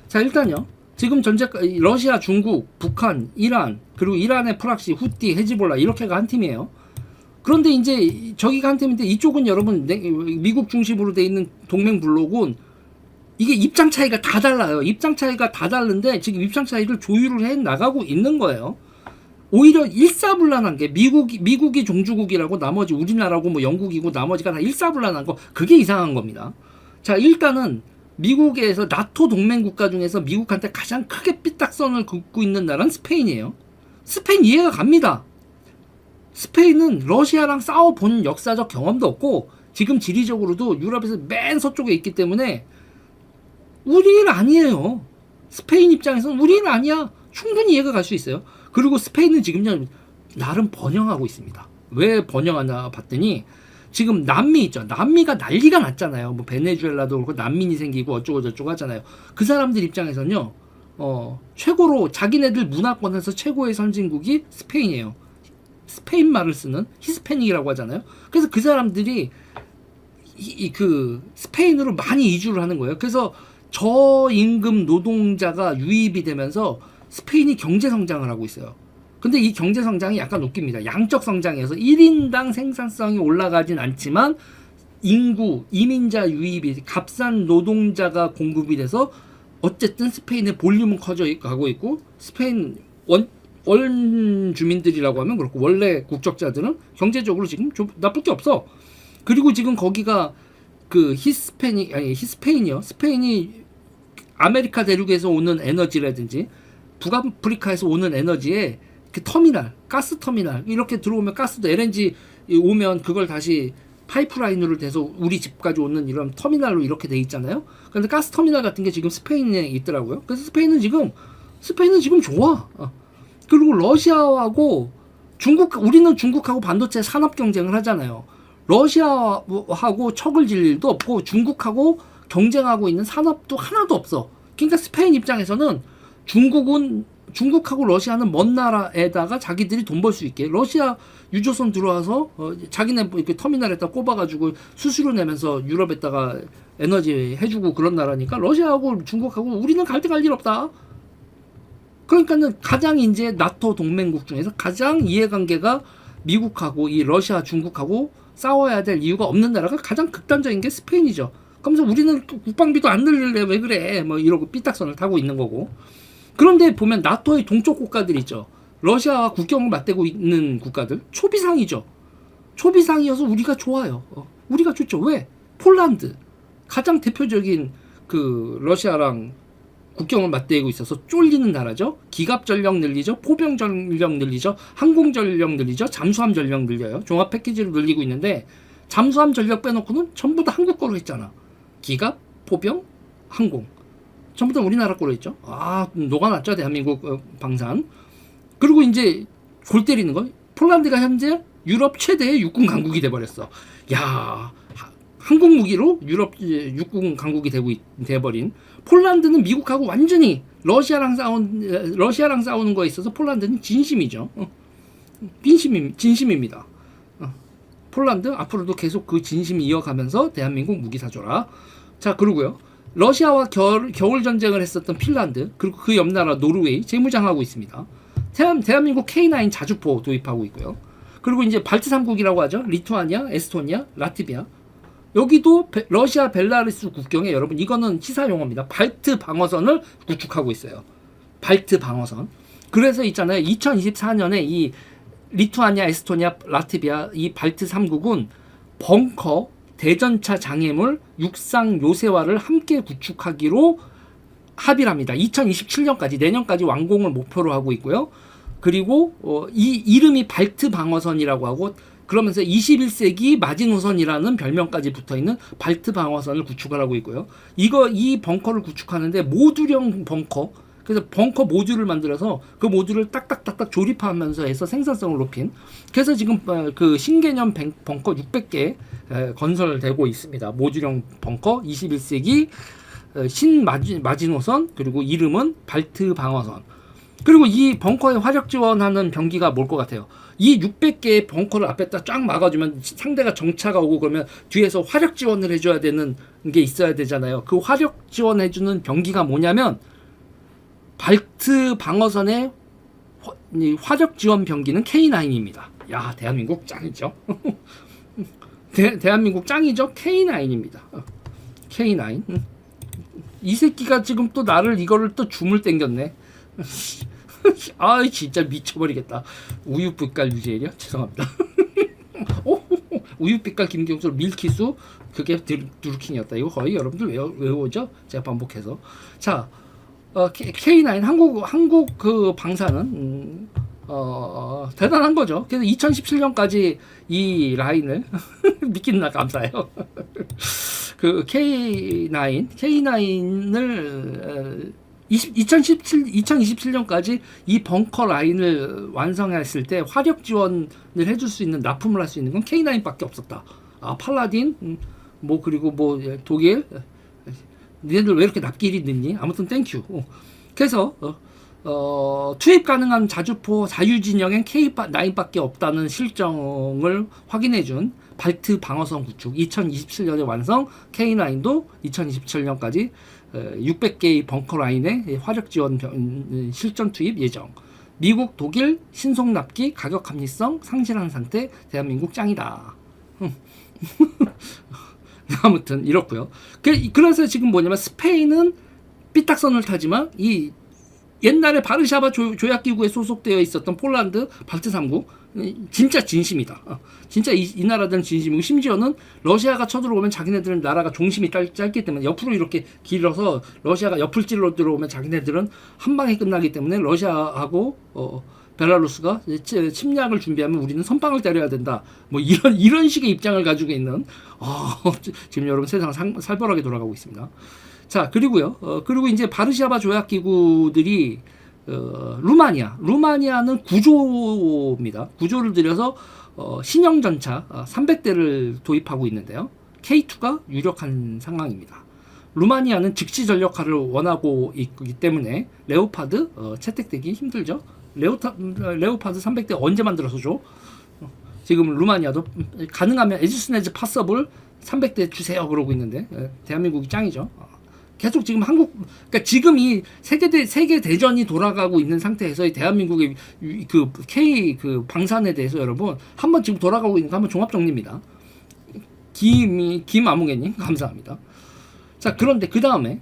자, 일단요. 지금 러시아, 중국, 북한, 이란, 그리고 이란의 프락시, 후띠, 헤즈볼라 이렇게가 한 팀이에요. 그런데 이제 저기가 한 팀인데 이쪽은 여러분 미국 중심으로 돼 있는 동맹 블록은 이게 입장 차이가 다 달라요. 입장 차이가 다 다른데 지금 입장 차이를 조율을 해 나가고 있는 거예요. 오히려 일사불란한 게 미국이 종주국이라고 나머지 우리나라고 뭐 영국이고 나머지가 다 일사불란한 거 그게 이상한 겁니다. 자, 일단은 미국에서 나토 동맹 국가 중에서 미국한테 가장 크게 삐딱선을 긋고 있는 나라는 스페인이에요. 스페인 이해가 갑니다. 스페인은 러시아랑 싸워본 역사적 경험도 없고 지금 지리적으로도 유럽에서 맨 서쪽에 있기 때문에 우리 일 아니에요. 스페인 입장에서는 우리 일 아니야. 충분히 이해가 갈 수 있어요. 그리고 스페인은 지금 나름 번영하고 있습니다. 왜 번영하나 봤더니 지금 남미 있죠. 남미가 난리가 났잖아요. 뭐 베네수엘라도 그렇고 난민이 생기고 어쩌고 저쩌고 하잖아요. 그 사람들 입장에서는요. 최고로 자기네들 문화권에서 최고의 선진국이 스페인이에요. 스페인 말을 쓰는 히스패닉이라고 하잖아요. 그래서 그 사람들이 그 스페인으로 많이 이주를 하는 거예요. 그래서 저임금 노동자가 유입이 되면서 스페인이 경제 성장을 하고 있어요. 근데 이 경제 성장이 약간 웃깁니다. 양적 성장에서 1인당 생산성이 올라가진 않지만 인구, 이민자 유입이 값싼 노동자가 공급이 돼서 어쨌든 스페인의 볼륨은 커져 가고 있고 스페인 원 주민들이라고 하면 그렇고 원래 국적자들은 경제적으로 지금 좀 나쁠 게 없어. 그리고 지금 거기가 그 히스페인이요. 스페인이 아메리카 대륙에서 오는 에너지라든지 북아프리카에서 오는 에너지에 그 터미널, 가스 터미널 이렇게 들어오면 가스도 LNG 오면 그걸 다시 파이프라인으로 돼서 우리 집까지 오는 이런 터미널로 이렇게 돼 있잖아요. 그런데 가스 터미널 같은 게 지금 스페인에 있더라고요. 그래서 스페인은 지금 좋아. 그리고 러시아하고 우리는 중국하고 반도체 산업 경쟁을 하잖아요. 러시아하고 척을 질 일도 없고 중국하고 경쟁하고 있는 산업도 하나도 없어. 그러니까 스페인 입장에서는 중국하고 러시아는 먼 나라에다가 자기들이 돈 벌 수 있게 러시아 유조선 들어와서 자기네 이렇게 터미널에다 꼽아가지고 수수료 내면서 유럽에다가 에너지 해주고 그런 나라니까 러시아하고 중국하고 우리는 갈 데 갈 일 없다. 그러니까는 가장 이제 나토 동맹국 중에서 가장 이해관계가 미국하고 이 러시아, 중국하고 싸워야 될 이유가 없는 나라가 가장 극단적인 게 스페인이죠. 그러면서 우리는 국방비도 안 늘릴래 왜 그래? 뭐 이러고 삐딱선을 타고 있는 거고. 그런데 보면 나토의 동쪽 국가들 있죠. 러시아와 국경을 맞대고 있는 국가들 초비상이죠. 초비상이어서 우리가 좋아요. 우리가 좋죠. 왜? 폴란드 가장 대표적인 그 러시아랑 국경을 맞대고 있어서 쫄리는 나라죠. 기갑 전력 늘리죠. 포병 전력 늘리죠. 항공 전력 늘리죠. 잠수함 전력 늘려요. 종합 패키지로 늘리고 있는데 잠수함 전력 빼놓고는 전부 다 한국 거로 했잖아. 기갑, 포병, 항공. 전부 다 우리나라 거로 했죠. 녹아났죠. 대한민국 방산. 그리고 이제 골 때리는 거. 폴란드가 현재 유럽 최대의 육군 강국이 돼버렸어. 야, 항공 무기로 유럽 육군 강국이 돼버린 폴란드는 미국하고 완전히 러시아랑 싸우는 거에 있어서 폴란드는 진심이죠. 진심입니다. 폴란드 앞으로도 계속 그 진심 이어가면서 대한민국 무기 사줘라. 자, 그리고요. 러시아와 겨울 전쟁을 했었던 핀란드 그리고 그 옆 나라 노르웨이 재무장하고 있습니다. 대한민국 K9 자주포 도입하고 있고요. 그리고 이제 발트 3국이라고 하죠. 리투아니아, 에스토니아, 라트비아. 여기도 러시아 벨라루스 국경에 여러분 이거는 시사 용어입니다. 발트 방어선을 구축하고 있어요. 발트 방어선. 그래서 있잖아요. 2024년에 이 리투아니아, 에스토니아, 라트비아 이 발트 3국은 벙커, 대전차 장애물, 육상 요새화를 함께 구축하기로 합의를 합니다. 2027년까지 내년까지 완공을 목표로 하고 있고요. 그리고 이 이름이 발트 방어선이라고 하고 그러면서 21세기 마지노선이라는 별명까지 붙어있는 발트 방어선을 구축을 하고 있고요. 이 벙커를 구축하는데 모듈형 벙커, 그래서 벙커 모듈을 만들어서 그 모듈을 딱딱딱딱 조립하면서 해서 생산성을 높인. 그래서 지금 그 신개념 벙커 600개 건설되고 있습니다. 모듈형 벙커 21세기 신마지노선 그리고 이름은 발트 방어선. 그리고 이 벙커에 화력 지원하는 병기가 뭘 것 같아요? 이 600개의 벙커를 앞에다 쫙 막아주면 상대가 정차가 오고 그러면 뒤에서 화력 지원을 해줘야 되는 게 있어야 되잖아요. 그 화력 지원해주는 병기가 뭐냐면 발트 방어선의 화력 지원 병기는 K9입니다. 야, 대한민국 짱이죠. 대한민국 짱이죠. K9입니다. K9. 이 새끼가 지금 또 나를 이거를 또 줌을 땡겼네. 아, 진짜 미쳐버리겠다. 우유빛깔 유재일이요? 죄송합니다. 우유빛깔 김경수 밀키수 그게 드루킹이었다. 이거 거의 여러분들 외우죠? 제가 반복해서. 자, K9 한국 그 방사는 대단한 거죠. 그래서 2017년까지 이 라인을 믿기는 나 감사해요. 그 K9을 2027년까지 이 벙커 라인을 완성했을 때 화력 지원을 해줄 수 있는 납품을 할 수 있는 건 K9밖에 없었다. 아, 팔라딘, 뭐 그리고 뭐 독일, 니네들 왜 이렇게 납기일이 늦니? 아무튼 땡큐. 그래서 투입 가능한 자주포 자유진영엔 K9밖에 없다는 실정을 확인해준 발트 방어선 구축 2027년에 완성 K9도 2027년까지 600개의 벙커 라인에 화력 지원 실전 투입 예정. 미국, 독일 신속 납기 가격 합리성 상실한 상태. 대한민국 짱이다. 아무튼 이렇고요. 그래서 지금 뭐냐면 스페인은 삐딱선을 타지만 이 옛날에 바르샤바 조약기구에 소속되어 있었던 폴란드 발트 3국 진짜 진심이다. 진짜 이 나라들은 진심이고, 심지어는 러시아가 쳐들어오면 자기네들은 나라가 중심이 짧기 때문에 옆으로 이렇게 길어서 러시아가 옆을 찔러 들어오면 자기네들은 한 방에 끝나기 때문에 러시아하고 벨라루스가 침략을 준비하면 우리는 선빵을 때려야 된다. 뭐 이런 식의 입장을 가지고 있는 지금 여러분 세상 살벌하게 돌아가고 있습니다. 자, 그리고요. 그리고 이제 바르샤바 조약 기구들이 루마니아는 구조입니다. 구조를 들여서 신형 전차 300대를 도입하고 있는데요. K2가 유력한 상황입니다. 루마니아는 즉시 전력화를 원하고 있기 때문에 레오파드 채택되기 힘들죠. 레오파드 300대 언제 만들어서 줘? 지금 루마니아도 가능하면 에즈스네즈 파서블 300대 주세요 그러고 있는데 대한민국이 짱이죠. 계속 지금 그러니까 지금 이 세계 대전이 돌아가고 있는 상태에서 대한민국의 그 K 그 방산에 대해서 여러분 한번 지금 돌아가고 있는 거 한번 종합 정리입니다. 김아무개님 감사합니다. 자, 그런데 그 다음에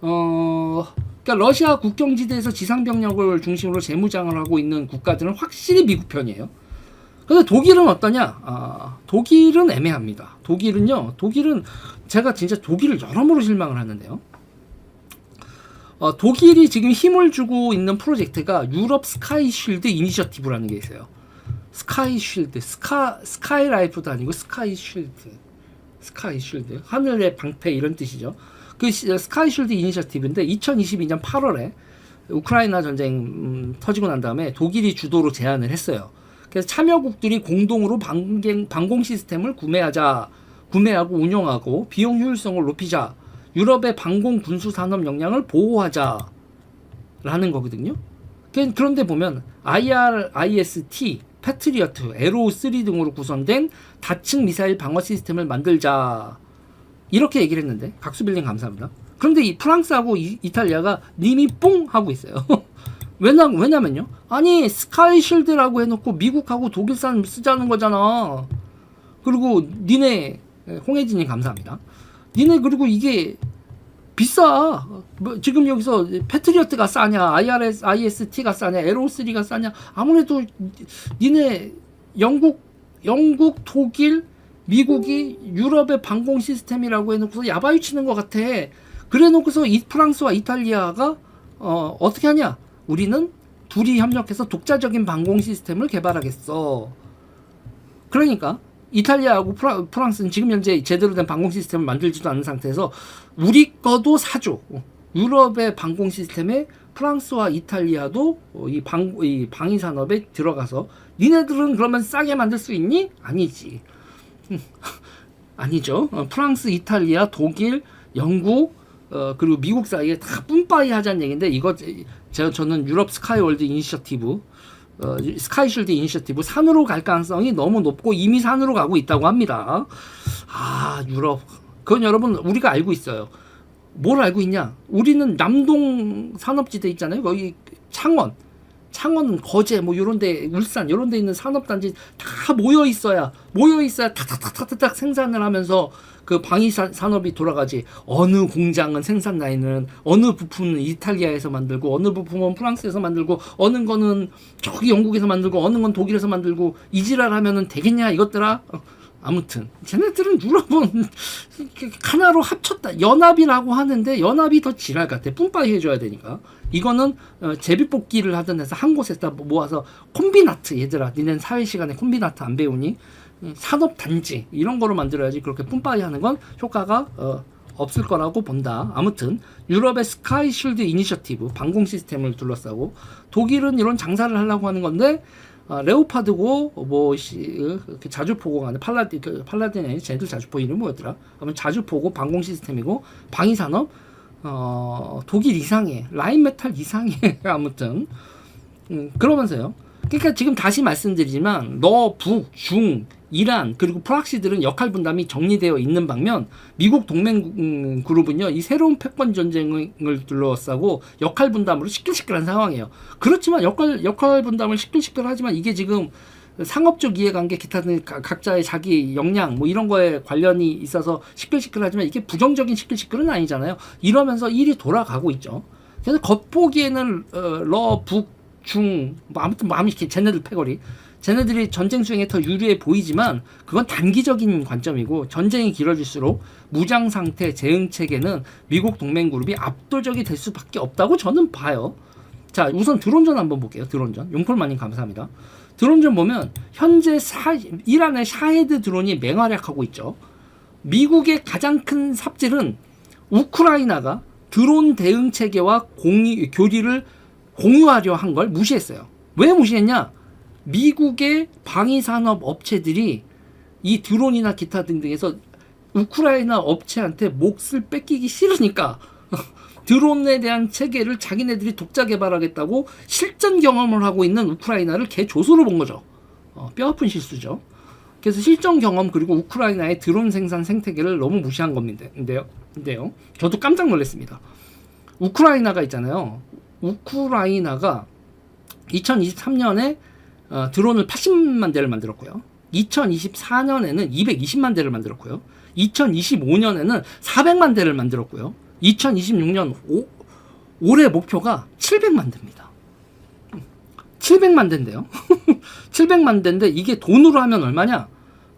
그러니까 러시아 국경지대에서 지상병력을 중심으로 재무장을 하고 있는 국가들은 확실히 미국 편이에요. 근데 독일은 어떠냐? 독일은 애매합니다. 독일은 제가 진짜 독일을 여러모로 실망을 하는데요. 독일이 지금 힘을 주고 있는 프로젝트가 유럽 스카이 쉴드 이니셔티브라는 게 있어요. 스카이 쉴드, 스카이라이프도 아니고 스카이 쉴드, 하늘의 방패 이런 뜻이죠. 그 스카이 쉴드 이니셔티브인데 2022년 8월에 우크라이나 전쟁 터지고 난 다음에 독일이 주도로 제안을 했어요. 그래서 참여국들이 공동으로 방공 시스템을 구매하고 운영하고 비용 효율성을 높이자, 유럽의 방공 군수 산업 역량을 보호하자라는 거거든요. 그런데 보면 IRIS-T, 패트리어트, 에로3 등으로 구성된 다층 미사일 방어 시스템을 만들자 이렇게 얘기를 했는데, 각수빌링 감사합니다. 그런데 이 프랑스하고 이탈리아가 님이 뽕 하고 있어요. 왜냐면요. 아니 스카이쉴드라고 해놓고 미국하고 독일산 쓰자는 거잖아. 그리고 니네 홍혜진이 감사합니다. 니네 그리고 이게 비싸. 뭐 지금 여기서 패트리어트가 싸냐, IST가 싸냐, 에로3가 싸냐. 아무래도 니네 영국, 독일, 미국이 유럽의 방공 시스템이라고 해놓고서 야바이 치는 것 같아. 그래놓고서 프랑스와 이탈리아가 어떻게 하냐? 우리는 둘이 협력해서 독자적인 방공 시스템을 개발하겠어. 그러니까 이탈리아하고 프랑스는 지금 현재 제대로 된 방공 시스템을 만들지도 않은 상태에서 우리 거도 사줘. 유럽의 방공 시스템에 프랑스와 이탈리아도 이 방위 산업에 들어가서 니네들은 그러면 싸게 만들 수 있니? 아니지. 아니죠. 프랑스, 이탈리아, 독일, 영국 그리고 미국 사이에 다 뿜빠이 하자는 얘기인데, 이거 저는 유럽 스카이월드 이니셔티브, 스카이쉴드 이니셔티브 산으로 갈 가능성이 너무 높고 이미 산으로 가고 있다고 합니다. 유럽. 그건 여러분 우리가 알고 있어요. 뭘 알고 있냐? 우리는 남동 산업지대 있잖아요. 거기 창원은 거제 뭐 요런데 울산 요런데 있는 산업단지 다 모여 있어야 탁탁탁탁탁 생산을 하면서 그 방위 산업이 돌아가지. 어느 공장은 생산 라인은 어느 부품은 이탈리아에서 만들고 어느 부품은 프랑스에서 만들고 어느 거는 저기 영국에서 만들고 어느 건 독일에서 만들고 이지랄 하면은 되겠냐 이것들아. 아무튼 쟤네들은 유럽은 하나로 합쳤다 연합이라고 하는데 연합이 더 지랄 같아. 뿜빠이 해줘야 되니까. 이거는 제비뽑기를 하던 데서 한 곳에다 모아서 콤비나트. 얘들아 니넨 사회시간에 콤비나트 안 배우니? 산업단지 이런 거로 만들어야지. 그렇게 뿜빠이 하는 건 효과가 없을 거라고 본다. 아무튼 유럽의 스카이 쉴드 이니셔티브 방공 시스템을 둘러싸고 독일은 이런 장사를 하려고 하는 건데 레오파드고 이렇게 자주포고 가는 팔라딘이 쟤들 자주포 이름이 뭐였더라? 그러면 자주포고 방공 시스템이고 방위산업 독일 이상해. 라인메탈 이상해. 아무튼 그러면서요. 그러니까 지금 다시 말씀드리지만 북, 중, 이란 그리고 프락시들은 역할 분담이 정리되어 있는 반면 미국 동맹 그룹은요 이 새로운 패권 전쟁을 둘러싸고 역할 분담으로 시끌시끌한 상황이에요. 그렇지만 역할 분담을 시끌시끌하지만 이게 지금 상업적 이해관계 기타 등 각자의 자기 역량 뭐 이런 거에 관련이 있어서 시끌시끌하지만 이게 부정적인 시끌시끌은 아니잖아요. 이러면서 일이 돌아가고 있죠. 그래서 겉보기에는 북, 중, 뭐 아무튼 마음이 쟤네들 패거리. 쟤네들이 전쟁 수행에 더 유리해 보이지만 그건 단기적인 관점이고 전쟁이 길어질수록 무장 상태 대응 체계는 미국 동맹 그룹이 압도적이 될 수밖에 없다고 저는 봐요. 자, 우선 드론전 한번 볼게요. 드론전. 용폴마님 감사합니다. 드론전 보면 현재 이란의 샤헤드 드론이 맹활약하고 있죠. 미국의 가장 큰 삽질은 우크라이나가 드론 대응 체계와 교리를 공유하려 한 걸 무시했어요. 왜 무시했냐? 미국의 방위산업 업체들이 이 드론이나 기타 등등에서 우크라이나 업체한테 몫을 뺏기기 싫으니까 드론에 대한 체계를 자기네들이 독자 개발하겠다고 실전 경험을 하고 있는 우크라이나를 개조수로 본 거죠. 뼈아픈 실수죠. 그래서 실전 경험 그리고 우크라이나의 드론 생산 생태계를 너무 무시한 겁니다.인데요. 저도 깜짝 놀랐습니다. 우크라이나가 있잖아요. 우크라이나가 2023년에 드론을 80만 대를 만들었고요. 2024년에는 220만 대를 만들었고요. 2025년에는 400만 대를 만들었고요. 2026년 올해 목표가 700만 대입니다. 700만 대인데요. 700만 대인데 이게 돈으로 하면 얼마냐?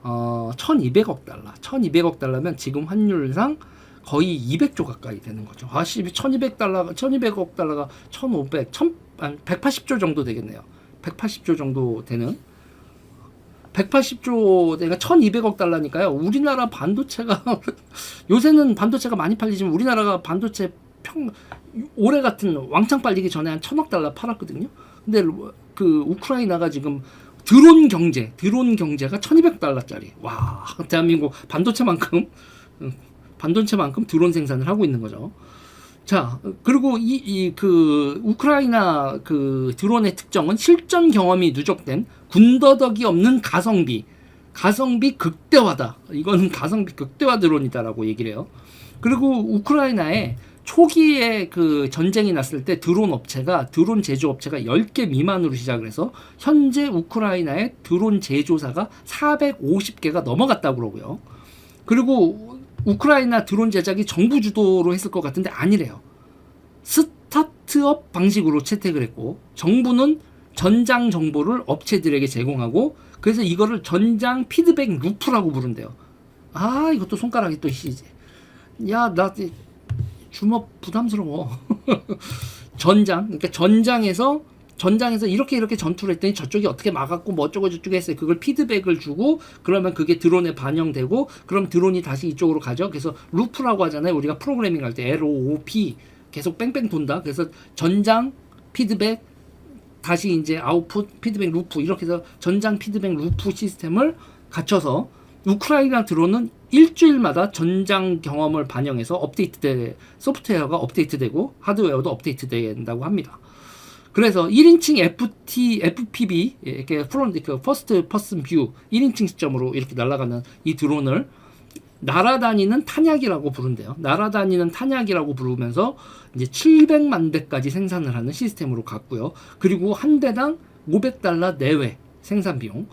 1200억 달러. 1200억 달러면 지금 환율상 거의 200조 가까이 되는 거죠. 1200억 달러가 180조 정도 되겠네요. 180조 정도 되는 180조 내가 1200억 달러니까요. 우리나라 반도체가 요새는 반도체가 많이 팔리지만 우리나라가 반도체 올해 같은 왕창 팔리기 전에 한 1000억 달러 팔았거든요. 근데 그 우크라이나가 지금 드론 경제가 1200달러짜리. 와, 대한민국 반도체만큼 드론 생산을 하고 있는 거죠. 자, 그리고 그 우크라이나 그 드론의 특정은 실전 경험이 누적된 군더더기 없는 가성비 극대화다. 이거는 가성비 극대화 드론이다라고 얘기를 해요. 그리고 우크라이나에 초기에 그 전쟁이 났을 때 드론 제조업체가 10개 미만으로 시작을 해서 현재 우크라이나의 드론 제조사가 450개가 넘어갔다고 그러고요. 그리고 우크라이나 드론 제작이 정부 주도로 했을 것 같은데 아니래요. 스타트업 방식으로 채택을 했고 정부는 전장 정보를 업체들에게 제공하고 그래서 이거를 전장 피드백 루프라고 부른대요. 아, 이것도 손가락이 또 시지. 야, 나 주먹 부담스러워. 그러니까 전장에서 이렇게 전투를 했더니 저쪽이 어떻게 막았고 뭐 어쩌고 저쩌고 했어요. 그걸 피드백을 주고 그러면 그게 드론에 반영되고 그럼 드론이 다시 이쪽으로 가죠. 그래서 루프라고 하잖아요. 우리가 프로그래밍 할 때 LOOP 계속 뺑뺑 돈다. 그래서 전장 피드백 다시 이제 아웃풋 피드백 루프 이렇게 해서 전장 피드백 루프 시스템을 갖춰서 우크라이나 드론은 일주일마다 전장 경험을 반영해서 소프트웨어가 업데이트되고 하드웨어도 업데이트된다고 합니다. 그래서 1인칭 FPV 이렇게 퍼스트 퍼슨 뷰 1인칭 시점으로 이렇게 날아가는 이 드론을 날아다니는 탄약이라고 부른대요. 날아다니는 탄약이라고 부르면서 이제 700만 대까지 생산을 하는 시스템으로 갔고요. 그리고 한 대당 $500 내외 생산 비용.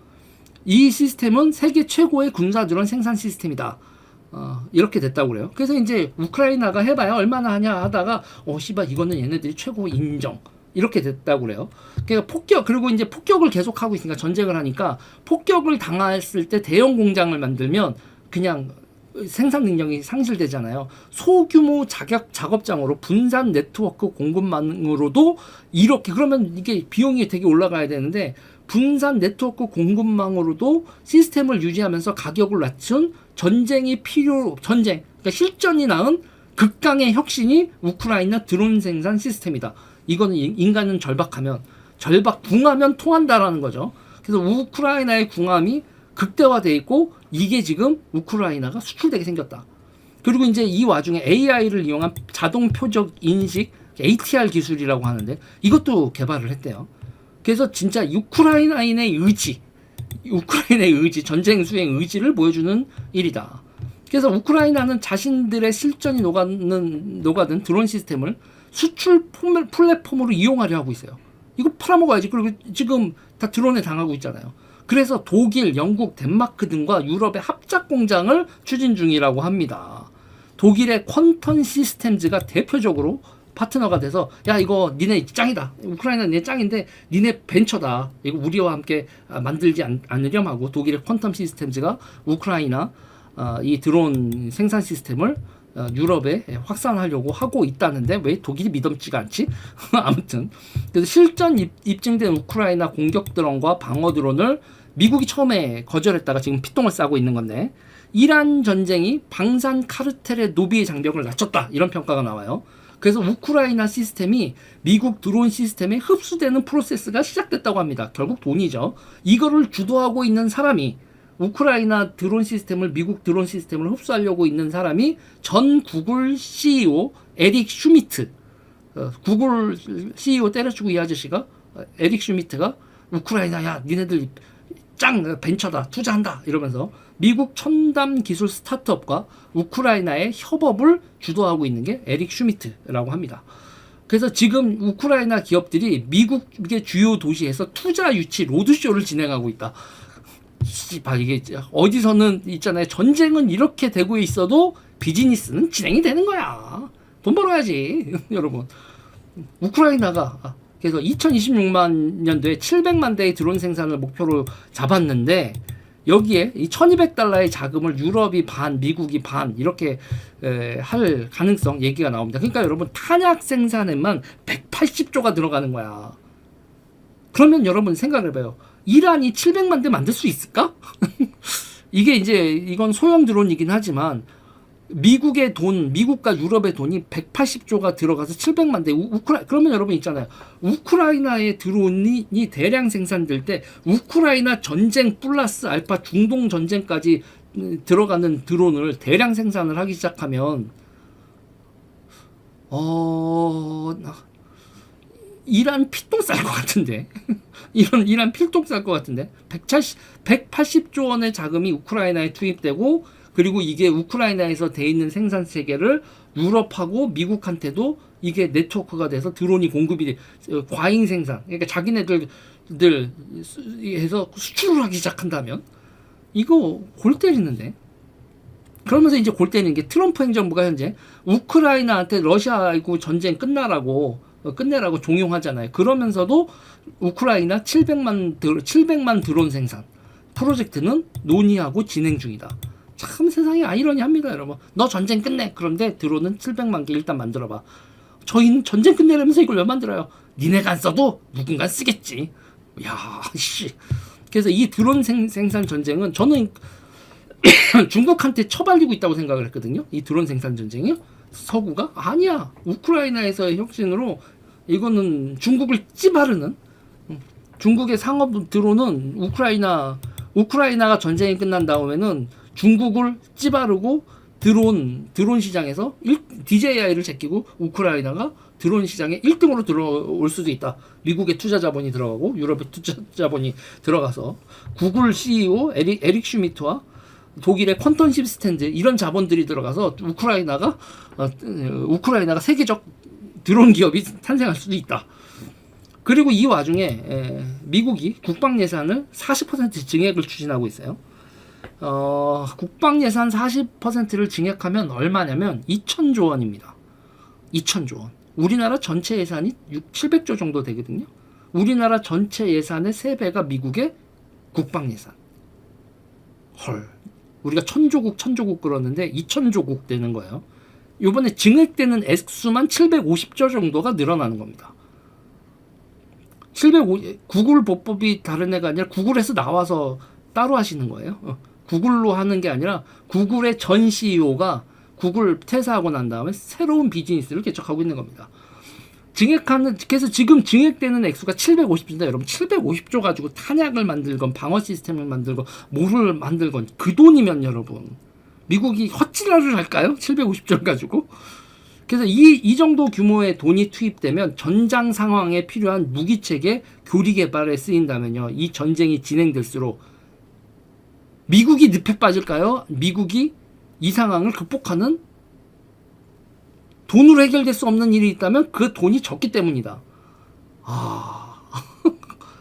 이 시스템은 세계 최고의 군사 드론 생산 시스템이다. 이렇게 됐다고 그래요. 그래서 이제 우크라이나가 해봐야 얼마나 하냐 하다가 씨발 이거는 얘네들이 최고 인정. 이렇게 됐다고 그래요. 그러니까 그리고 이제 폭격을 계속하고 있으니까 전쟁을 하니까 폭격을 당했을 때 대형 공장을 만들면 그냥 생산 능력이 상실되잖아요. 소규모 작업장으로 분산 네트워크 공급망으로도 이렇게 그러면 이게 비용이 되게 올라가야 되는데 분산 네트워크 공급망으로도 시스템을 유지하면서 가격을 낮춘 전쟁 그러니까 실전이 낳은 극강의 혁신이 우크라이나 드론 생산 시스템이다. 이거는 인간은 궁하면 통한다라는 거죠. 그래서 우크라이나의 궁함이 극대화돼 있고 이게 지금 우크라이나가 수출되게 생겼다. 그리고 이제 이 와중에 AI를 이용한 자동 표적 인식 ATR 기술이라고 하는데 이것도 개발을 했대요. 그래서 진짜 우크라이나의 의지, 전쟁 수행 의지를 보여주는 일이다. 그래서 우크라이나는 자신들의 실전이 녹아든 드론 시스템을 수출 플랫폼으로 이용하려 하고 있어요. 이거 팔아먹어야지. 그리고 지금 다 드론에 당하고 있잖아요. 그래서 독일, 영국, 덴마크 등과 유럽의 합작 공장을 추진 중이라고 합니다. 독일의 퀀텀 시스템즈가 대표적으로 파트너가 돼서 야 이거 니네 짱이다. 우크라이나 니네 짱인데 니네 벤처다. 이거 우리와 함께 만들지 않으렴 하고 독일의 퀀텀 시스템즈가 우크라이나 이 드론 생산 시스템을 유럽에 확산하려고 하고 있다는데 왜 독일이 믿음지가 않지? 아무튼 그래서 실전 입증된 우크라이나 공격 드론과 방어 드론을 미국이 처음에 거절했다가 지금 피똥을 싸고 있는 건데 이란 전쟁이 방산 카르텔의 노비의 장벽을 낮췄다 이런 평가가 나와요. 그래서 우크라이나 시스템이 미국 드론 시스템에 흡수되는 프로세스가 시작됐다고 합니다. 결국 돈이죠. 이거를 주도하고 있는 사람이 우크라이나 드론 시스템을 미국 드론 시스템을 흡수하려고 있는 사람이 전 구글 CEO 에릭 슈미트 구글 CEO 때려치고 이 아저씨가 에릭 슈미트가 우크라이나 야 니네들 짱 벤처다 투자한다 이러면서 미국 첨단 기술 스타트업과 우크라이나의 협업을 주도하고 있는 게 에릭 슈미트라고 합니다. 그래서 지금 우크라이나 기업들이 미국의 주요 도시에서 투자 유치 로드쇼를 진행하고 있다. 이게 어디서는 있잖아요. 전쟁은 이렇게 되고 있어도 비즈니스는 진행이 되는 거야. 돈 벌어야지 여러분. 우크라이나가 그래서 2026년도에 700만 대의 드론 생산을 목표로 잡았는데 여기에 이 $1200의 자금을 유럽이 반, 미국이 반 이렇게 할 가능성 얘기가 나옵니다. 그러니까 여러분 탄약 생산에만 180조가 들어가는 거야. 그러면 여러분 생각을 해봐요. 이란이 700만 대 만들 수 있을까? 이게 이제 이건 소형 드론이긴 하지만 미국의 돈, 미국과 유럽의 돈이 180조가 들어가서 700만 대 그러면 여러분 있잖아요. 우크라이나의 드론이 대량 생산될 때 우크라이나 전쟁 플러스 알파 중동 전쟁까지 들어가는 드론을 대량 생산을 하기 시작하면 이란 피똥 쌀 것 같은데. 이란 필똥 쌀 것 같은데. 180조 원의 자금이 우크라이나에 투입되고 그리고 이게 우크라이나에서 돼 있는 생산 체계를 유럽하고 미국한테도 이게 네트워크가 돼서 드론이 공급이 과잉 생산. 그러니까 자기네들 해서 수출을 하기 시작한다면 이거 골 때리는데. 그러면서 이제 골 때리는 게 트럼프 행정부가 현재 우크라이나한테 러시아하고 전쟁 끝내라고 종용하잖아요. 그러면서도 우크라이나 700만 드론 생산 프로젝트는 논의하고 진행 중이다. 참 세상이 아이러니합니다, 여러분. 너 전쟁 끝내. 그런데 드론은 700만 개 일단 만들어봐. 저희는 전쟁 끝내려면서 이걸 왜 만들어요? 니네가 안 써도 누군가 쓰겠지. 야, 씨. 그래서 이 드론 생산 전쟁은 저는 중국한테 처발리고 있다고 생각을 했거든요. 이 드론 생산 전쟁이요. 서구가? 아니야. 우크라이나에서의 혁신으로 이거는 중국을 찌바르는 중국의 상업 드론은 우크라이나가 전쟁이 끝난 다음에는 중국을 찌바르고 드론 시장에서 DJI를 제끼고 우크라이나가 드론 시장에 1등으로 들어올 수도 있다. 미국의 투자 자본이 들어가고 유럽의 투자 자본이 들어가서 구글 CEO 에릭 슈미트와 독일의 퀀텀 시스템즈 이런 자본들이 들어가서 우크라이나가 세계적 드론 기업이 탄생할 수도 있다. 그리고 이 와중에 미국이 국방 예산을 40% 증액을 추진하고 있어요. 국방 예산 40%를 증액하면 얼마냐면 2,000조 원입니다. 2,000조 원. 우리나라 전체 예산이 700조 정도 되거든요. 우리나라 전체 예산의 3배가 미국의 국방 예산. 헐. 우리가 1,000조국 그러는데 2,000조국 되는 거예요. 이번에 증액되는 액수만 750조 정도가 늘어나는 겁니다. 구글 보법이 다른 애가 아니라 구글에서 나와서 따로 하시는 거예요. 구글로 하는 게 아니라 구글의 전 CEO가 구글 퇴사하고 난 다음에 새로운 비즈니스를 개척하고 있는 겁니다. 그래서 지금 증액되는 액수가 750조인데 여러분 750조 가지고 탄약을 만들건 방어 시스템을 만들건 뭐를 만들건 그 돈이면 여러분 미국이 헛질랄을 할까요? 750조를 가지고. 그래서 이 정도 규모의 돈이 투입되면 전장 상황에 필요한 무기체계 교리 개발에 쓰인다면요. 이 전쟁이 진행될수록 미국이 늪에 빠질까요? 미국이 이 상황을 극복하는 돈으로 해결될 수 없는 일이 있다면 그 돈이 적기 때문이다.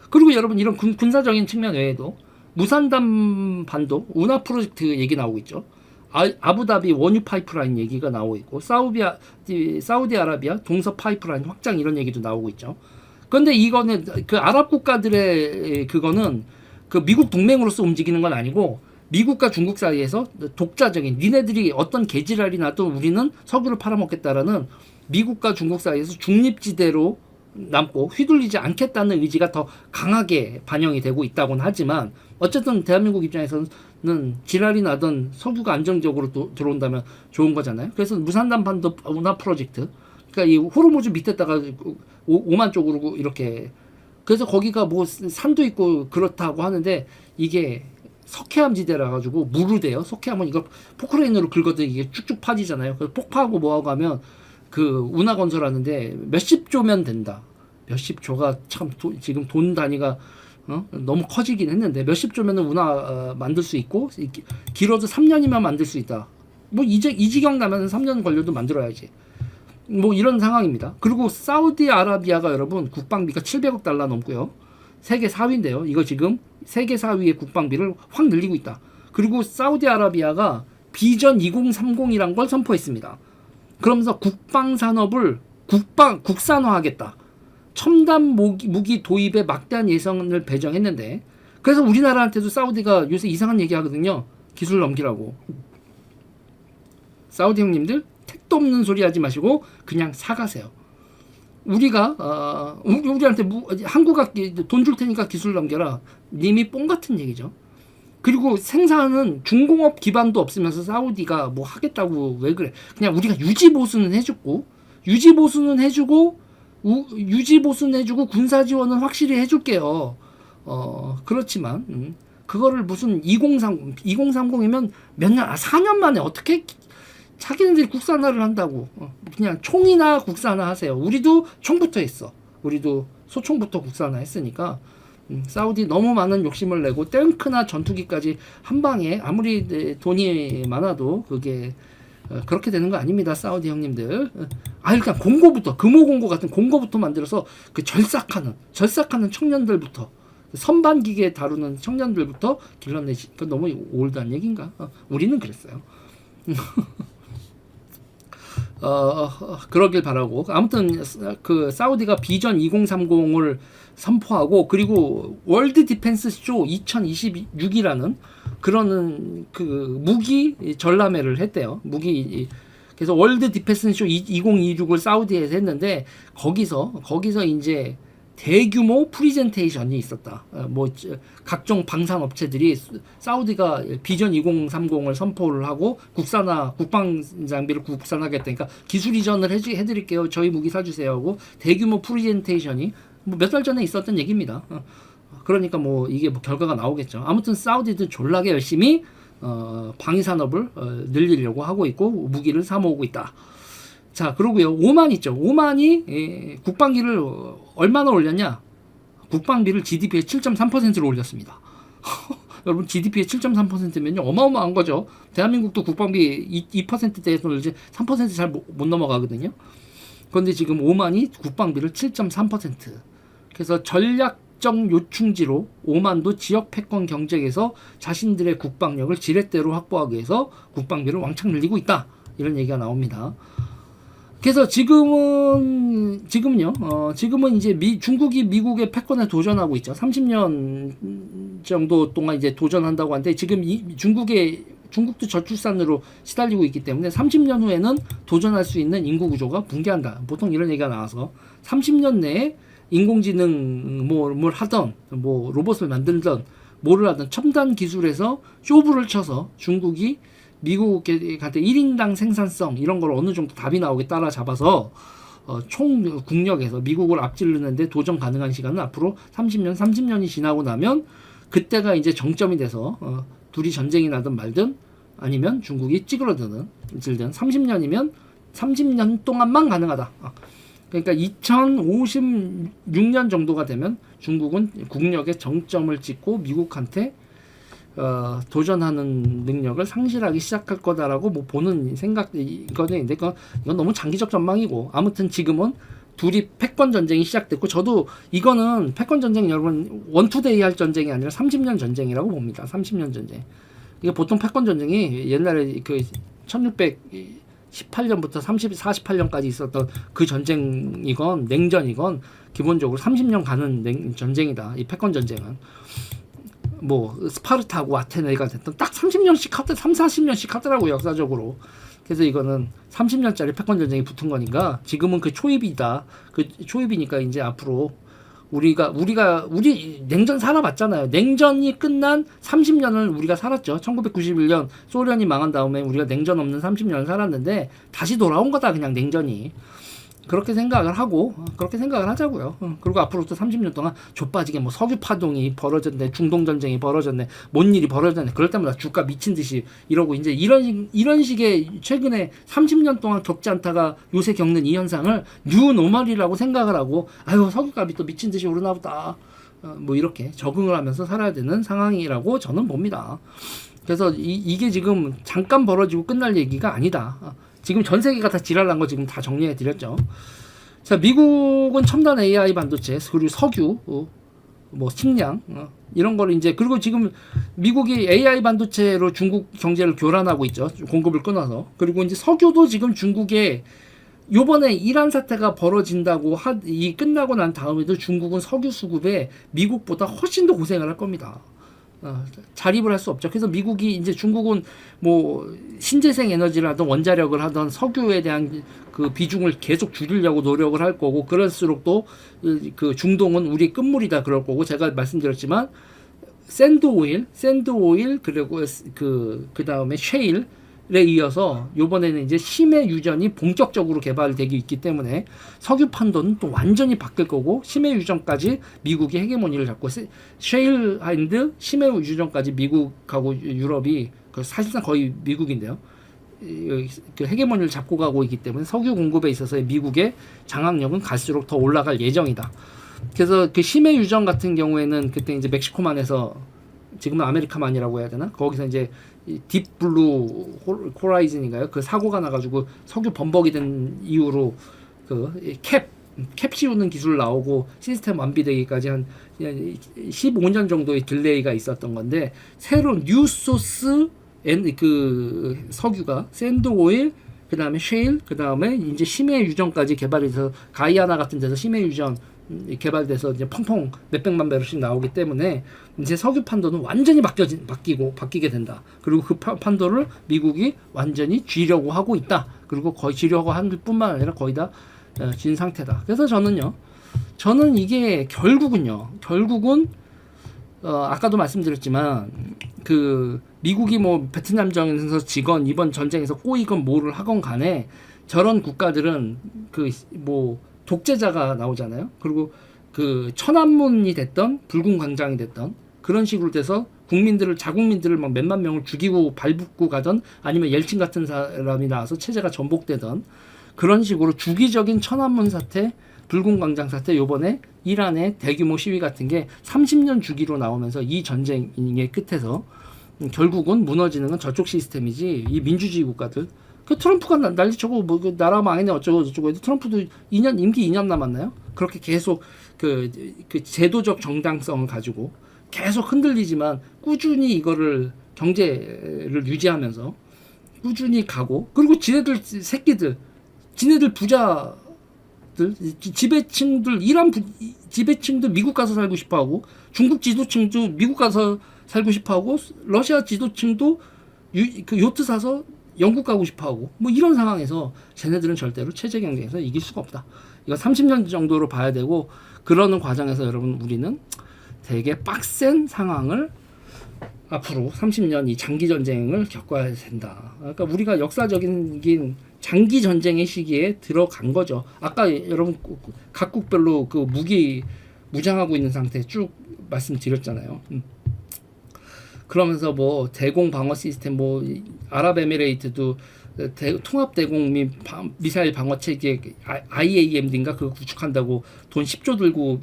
그리고 여러분 이런 군사적인 측면 외에도 무산담 반도 운하 프로젝트 얘기 나오고 있죠. 아부다비 원유 파이프라인 얘기가 나오고 있고 사우디아라비아 동서 파이프라인 확장 이런 얘기도 나오고 있죠. 그런데 이거는 그 아랍 국가들의 그거는 그 미국 동맹으로서 움직이는 건 아니고 미국과 중국 사이에서 독자적인 니네들이 어떤 개지랄이 나도 우리는 석유를 팔아먹겠다라는 미국과 중국 사이에서 중립지대로 남고 휘둘리지 않겠다는 의지가 더 강하게 반영이 되고 있다고는 하지만 어쨌든 대한민국 입장에서는 지랄이 나던 석유가 안정적으로 들어온다면 좋은 거잖아요. 그래서 무산단 반도 운하 프로젝트, 그러니까 이 호르무즈 밑에다가 오만 쪽으로 이렇게, 그래서 거기가 뭐 산도 있고 그렇다고 하는데 이게 석회암 지대라 가지고 무르대요. 석회암은 이거 포크레인으로 긁어도 이게 쭉쭉 파지잖아요. 그래서 폭파하고 뭐하고 하면 그 운하 건설하는데 몇십 조면 된다. 몇십 조가 참 지금 돈 단위가 너무 커지긴 했는데 몇십 조면은 운하 만들 수 있고 길어도 3년이면 만들 수 있다. 뭐 이 지경 나면 3년 걸려도 만들어야지. 뭐 이런 상황입니다. 그리고 사우디아라비아가 여러분 국방비가 700억 달러 넘고요. 세계 4위인데요. 이거 지금 세계 4위의 국방비를 확 늘리고 있다. 그리고 사우디아라비아가 비전 2030이란 걸 선포했습니다. 그러면서 국방 산업을 국산화하겠다. 첨단 무기 도입에 막대한 예산을 배정했는데, 그래서 우리나라한테도 사우디가 요새 이상한 얘기 하거든요. 기술 넘기라고. 사우디 형님들 택도 없는 소리 하지 마시고 그냥 사가세요. 우리한테 한국가 돈 줄 테니까 기술 넘겨라. 님이 뽕 같은 얘기죠. 그리고 생산은 중공업 기반도 없으면서 사우디가 뭐 하겠다고 왜 그래? 그냥 우리가 유지 보수는 해주고 군사 지원은 확실히 해줄게요. 그렇지만 그거를 무슨 2030이면 몇 년, 4년 만에 어떻게 자기네들이 국산화를 한다고. 그냥 총이나 국산화 하세요. 우리도 총부터 했어. 우리도 소총부터 국산화 했으니까. 사우디 너무 많은 욕심을 내고 탱크나 전투기까지 한 방에 아무리 돈이 많아도 그게 그렇게 되는 거 아닙니다. 사우디 형님들. 그냥 공고부터, 금호공고 같은 공고부터 만들어서 그 절삭하는 청년들부터, 선반기계 다루는 청년들부터 길러내지. 그 너무 올드한 얘기인가? 우리는 그랬어요. 그러길 바라고. 아무튼 그 사우디가 비전 2030을 선포하고, 그리고 월드 디펜스 쇼 2026이라는 그런 그 무기 전람회를 했대요. 그래서 월드 디펜스 쇼 2026을 사우디에서 했는데 거기서 이제 대규모 프리젠테이션이 있었다. 뭐 각종 방산 업체들이 사우디가 비전 2030을 선포를 하고 국방 장비를 국산하겠다니까 기술 이전을 해드릴게요. 저희 무기 사주세요 하고 대규모 프리젠테이션이 뭐 몇 달 전에 있었던 얘기입니다. 그러니까 뭐 이게 뭐 결과가 나오겠죠. 아무튼 사우디도 졸라게 열심히 방위 산업을 늘리려고 하고 있고 무기를 사 모으고 있다. 자, 그러고요. 오만 있죠. 오만이 국방비를 얼마나 올렸냐? 국방비를 GDP의 7.3%로 올렸습니다. 여러분 GDP의 7.3%면요 어마어마한 거죠. 대한민국도 국방비 2%대에서 이제 3% 잘 못 넘어가거든요. 그런데 지금 오만이 국방비를 7.3%. 그래서 전략적 요충지로 오만도 지역 패권 경쟁에서 자신들의 국방력을 지렛대로 확보하기 위해서 국방비를 왕창 늘리고 있다. 이런 얘기가 나옵니다. 그래서 지금은 이제 중국이 미국의 패권에 도전하고 있죠. 30년 정도 동안 이제 도전한다고 하는데 지금 중국도 저출산으로 시달리고 있기 때문에 30년 후에는 도전할 수 있는 인구 구조가 붕괴한다. 보통 이런 얘기가 나와서 30년 내에 인공지능 뭘 하던 뭐 로봇을 만들던 뭐를 하던 첨단 기술에서 쇼부를 쳐서 중국이 미국한테 1인당 생산성 이런 걸 어느 정도 답이 나오게 따라잡아서 총 국력에서 미국을 앞지르는데 도전 가능한 시간은 앞으로 30년이 지나고 나면 그때가 이제 정점이 돼서 둘이 전쟁이 나든 말든 아니면 중국이 찌그러드든 30년이면 30년 동안만 가능하다. 그러니까 2056년 정도가 되면 중국은 국력의 정점을 찍고 미국한테 도전하는 능력을 상실하기 시작할 거다라고 뭐 보는 생각이거든요. 이건 너무 장기적 전망이고 아무튼 지금은 둘이 패권 전쟁이 시작됐고 저도 이거는 패권 전쟁 여러분 원투데이 할 전쟁이 아니라 30년 전쟁이라고 봅니다. 30년 전쟁. 이게 보통 패권 전쟁이 옛날에 그 1618년부터 48년까지 있었던 그 전쟁이건 냉전이건 기본적으로 30년 가는 전쟁이다. 이 패권 전쟁은. 뭐 스파르타하고 아테네가 됐던 딱 30년씩 40년씩 하더라고요. 역사적으로. 그래서 이거는 30년짜리 패권 전쟁이 붙은 거니까 지금은 그 초입이다. 그 초입이니까 이제 앞으로 우리 냉전 살아봤잖아요. 냉전이 끝난 30년을 우리가 살았죠. 1991년 소련이 망한 다음에 우리가 냉전 없는 30년을 살았는데 다시 돌아온 거다. 그냥 냉전이. 그렇게 생각을 하자고요. 그리고 앞으로 또 30년 동안 좆빠지게 뭐 석유 파동이 벌어졌네, 중동 전쟁이 벌어졌네, 뭔 일이 벌어졌네. 그럴 때마다 주가 미친 듯이 이러고 이제 이런 식의 최근에 30년 동안 겪지 않다가 요새 겪는 이 현상을 뉴노멀이라고 생각을 하고 아유 석유값이 또 미친 듯이 오르나 보다. 뭐 이렇게 적응을 하면서 살아야 되는 상황이라고 저는 봅니다. 그래서 이게 지금 잠깐 벌어지고 끝날 얘기가 아니다. 지금 전 세계가 다 지랄난 거 지금 다 정리해 드렸죠. 자, 미국은 첨단 AI 반도체, 그리고 석유, 뭐 식량, 이런 거를 이제 그리고 지금 미국이 AI 반도체로 중국 경제를 교란하고 있죠. 공급을 끊어서. 그리고 이제 석유도 지금 중국에 요번에 이란 사태가 벌어진다고 이 끝나고 난 다음에도 중국은 석유 수급에 미국보다 훨씬 더 고생을 할 겁니다. 자립을 할 수 없죠. 그래서 미국이 이제 중국은 뭐 신재생 에너지를 하던 원자력을 하던 석유에 대한 그 비중을 계속 줄이려고 노력을 할 거고 그럴수록 또 그 중동은 우리 끝물이다 그럴 거고 제가 말씀드렸지만 샌드 오일 그리고 그 다음에 셰일에 이어서 요번에는 이제 심해 유전이 본격적으로 개발되기 있기 때문에 석유 판도는 또 완전히 바뀔 거고 심해 유전까지 미국이 헤게모니를 잡고 셰일 앤드 심해 유전까지 미국하고 유럽이 사실상 거의 미국인데요. 그 헤게모니를 잡고 가고 있기 때문에 석유 공급에 있어서 미국의 장악력은 갈수록 더 올라갈 예정이다. 그래서 그 심해 유전 같은 경우에는 그때 이제 멕시코만에서 지금은 아메리카만이라고 해야 되나? 거기서 이제 딥블루 호라이즌인가요? 그 사고가 나가지고 석유 범벅이 된 이후로 그 캡 씌우는 기술 나오고 시스템 완비되기까지 한 15년 정도의 딜레이가 있었던 건데 새로운 뉴소스 그 석유가 샌드 오일 그다음에 셰일 그다음에 이제 심해 유전까지 개발해서 가이아나 같은 데서 심해 유전 개발돼서 이제 펑펑 몇백만 배럴씩 나오기 때문에 이제 석유 판도는 완전히 바뀌게 된다. 그리고 그 판도를 미국이 완전히 쥐려고 하고 있다. 그리고 거의 쥐려고 한 뿐만 아니라 거의 다 진 상태다. 그래서 저는 이게 결국은 아까도 말씀드렸지만 그 미국이 뭐 베트남전에서 지건 이번 전쟁에서 꼬이건 뭐를 하건 간에 저런 국가들은 그 뭐 독재자가 나오잖아요. 그리고 그 천안문이 됐던 붉은 광장이 됐던 그런 식으로 돼서 자국민들을 막 몇만 명을 죽이고 발붙고 가던 아니면 옐친 같은 사람이 나와서 체제가 전복되던 그런 식으로 주기적인 천안문 사태 붉은 광장 사태, 요번에 이란의 대규모 시위 같은 게 30년 주기로 나오면서 이 전쟁의 끝에서 결국은 무너지는 건 저쪽 시스템이지 이 민주주의 국가들. 그 트럼프가 난리쳐고 뭐 그 나라 망했네 어쩌고 저쩌고 해도 트럼프도 2년 임기 2년 남았나요? 그렇게 계속 그 제도적 정당성을 가지고 계속 흔들리지만 꾸준히 이거를 경제를 유지하면서 꾸준히 가고, 그리고 지네들 새끼들, 지네들 부자들, 지배층들, 지배층도 미국 가서 살고 싶어하고, 중국 지도층도 미국 가서 살고 싶어하고, 러시아 지도층도 그 요트 사서 영국 가고 싶어하고, 뭐 이런 상황에서 쟤네들은 절대로 체제 경쟁에서 이길 수가 없다. 이거 30년 정도로 봐야 되고, 그러는 과정에서 여러분 우리는 되게 빡센 상황을 앞으로 30년 이 장기 전쟁을 겪어야 된다. 그러니까 우리가 역사적인 장기 전쟁의 시기에 들어간 거죠. 아까 여러분 각국별로 그 무기 무장하고 있는 상태 쭉 말씀드렸잖아요. 그러면서 뭐 대공 방어 시스템, 뭐 아랍에미레이트도 통합 대공 및 미사일 방어 체계 IAMD인가 그거 구축한다고 돈 10조 들고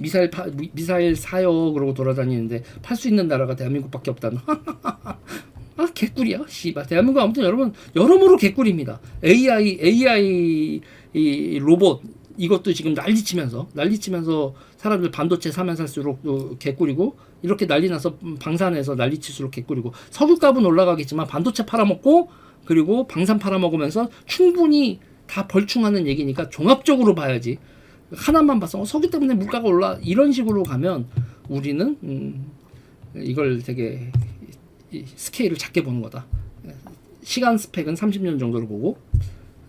미사일 사요 그러고 돌아다니는데 팔 수 있는 나라가 대한민국밖에 없다는. 아 개꿀이야 씨발. 대한민국 아무튼 여러분 여러모로 개꿀입니다. AI 이 로봇 이것도 지금 난리치면서 사람들 반도체 사면 살수록 개꿀이고, 이렇게 난리 나서 방산해서 난리칠수록 개꿀이고, 석유값은 올라가겠지만 반도체 팔아먹고 그리고 방산 팔아먹으면서 충분히 다 벌충하는 얘기니까 종합적으로 봐야지. 하나만 봐서 석유 때문에 물가가 올라 이런 식으로 가면 우리는 이걸 되게 스케일을 작게 보는 거다. 시간 스펙은 30년 정도로 보고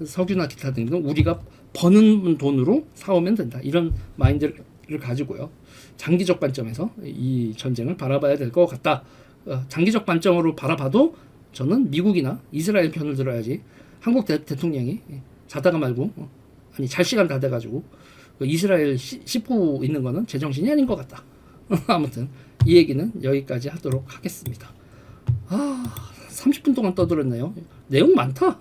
석유나 기타 등등 우리가 버는 돈으로 사오면 된다. 이런 마인드를 가지고요. 장기적 관점에서 이 전쟁을 바라봐야 될 것 같다. 장기적 관점으로 바라봐도 저는 미국이나 이스라엘 편을 들어야지 한국 대통령이 자다가 말고 아니 잘 시간 다 돼가지고 이스라엘 씹고 있는 거는 제정신이 아닌 것 같다. 아무튼 이 얘기는 여기까지 하도록 하겠습니다. 30분 동안 떠들었네요. 내용 많다.